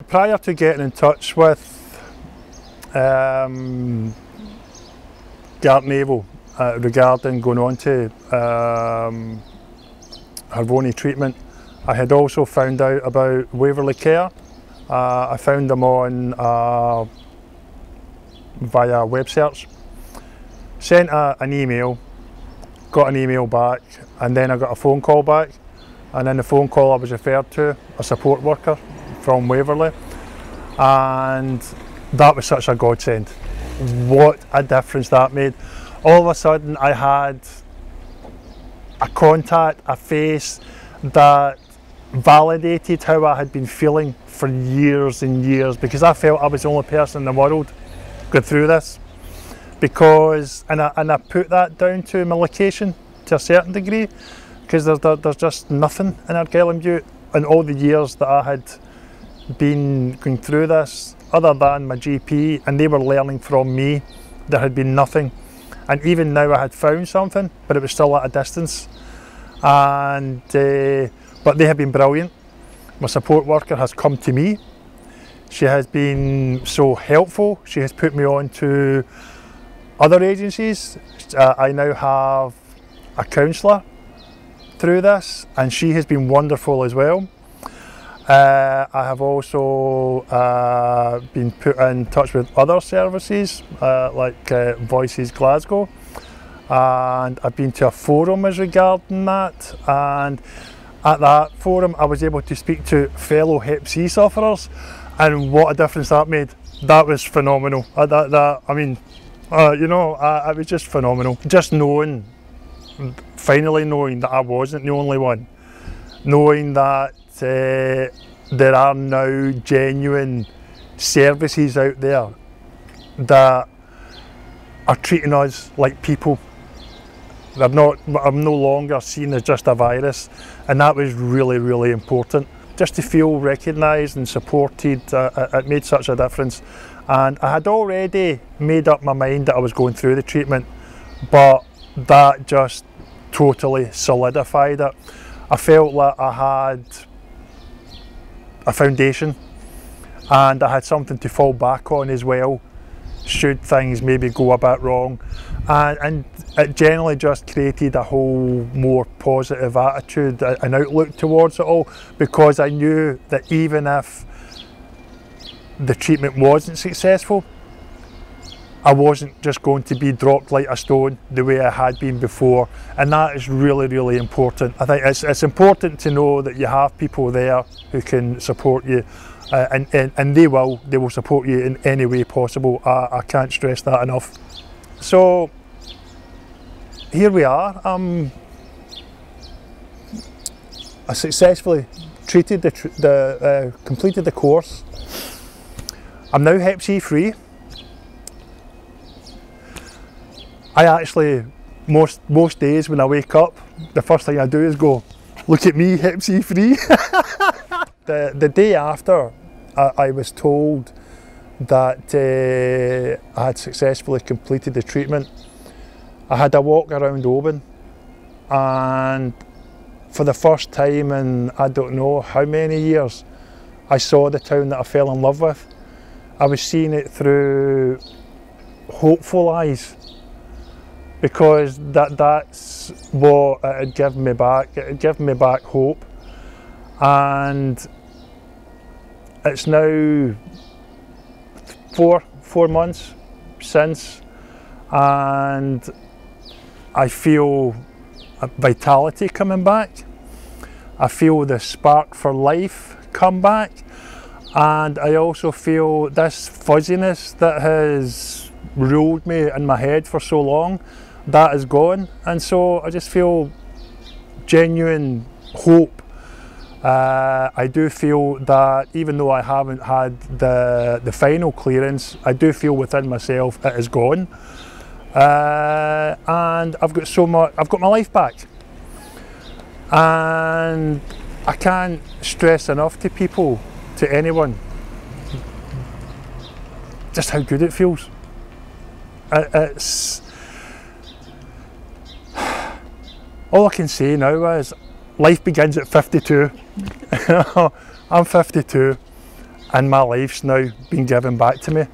Prior to getting in touch with Gartnavel regarding going on to Harvoni treatment, I had also found out about Waverley Care. I found them on via web search, sent an email, got an email back, and then I got a phone call back, and in the phone call I was referred to a support worker from Waverley, and that was such a godsend. What a difference that made. All of a sudden I had a contact, a face that validated how I had been feeling for years and years, because I felt I was the only person in the world going through this. Because, and I put that down to my location to a certain degree, because there's just nothing in Ardguys Butte in all the years that I had been going through this, other than my GP, and they were learning from me. There had been nothing, and even now I had found something, but it was still at a distance. And but they have been brilliant. My support worker has come to me. She has been so helpful. She has put me on to other agencies. I now have a counsellor through this, and she has been wonderful as well. I have also been put in touch with other services like Voices Glasgow, and I've been to a forum as regarding that, and at that forum I was able to speak to fellow Hep C sufferers, and what a difference that made. That was phenomenal. I mean, you know, it was just phenomenal. Just knowing, finally knowing that I wasn't the only one, knowing that there are now genuine services out there that are treating us like people. I'm no longer seen as just a virus, and that was really, really important. Just to feel recognised and supported, it made such a difference. And I had already made up my mind that I was going through the treatment, but that just totally solidified it. I felt like I had a foundation, and I had something to fall back on as well, should things maybe go a bit wrong. And it generally just created a whole more positive attitude, an outlook towards it all, because I knew that even if the treatment wasn't successful, I wasn't just going to be dropped like a stone the way I had been before, and that is really, really important. I think it's important to know that you have people there who can support you, and they will support you in any way possible. I can't stress that enough. So here we are. I successfully completed the course. I'm now Hep C free. I actually, most days when I wake up, the first thing I do is go, look at me, Hep C free. The day after I was told that I had successfully completed the treatment, I had a walk around Oban, and for the first time in I don't know how many years, I saw the town that I fell in love with. I was seeing it through hopeful eyes, because that's what it had given me back. It had given me back hope, and it's now four months since, and I feel a vitality coming back. I feel the spark for life come back, and I also feel this fuzziness that has ruled me in my head for so long, that is gone, and so I just feel genuine hope. I do feel that even though I haven't had the final clearance, I do feel within myself it is gone, and I've got my life back, and I can't stress enough to people, to anyone, just how good it feels. it's all I can say now is life begins at 52. I'm 52 and my life's now been given back to me.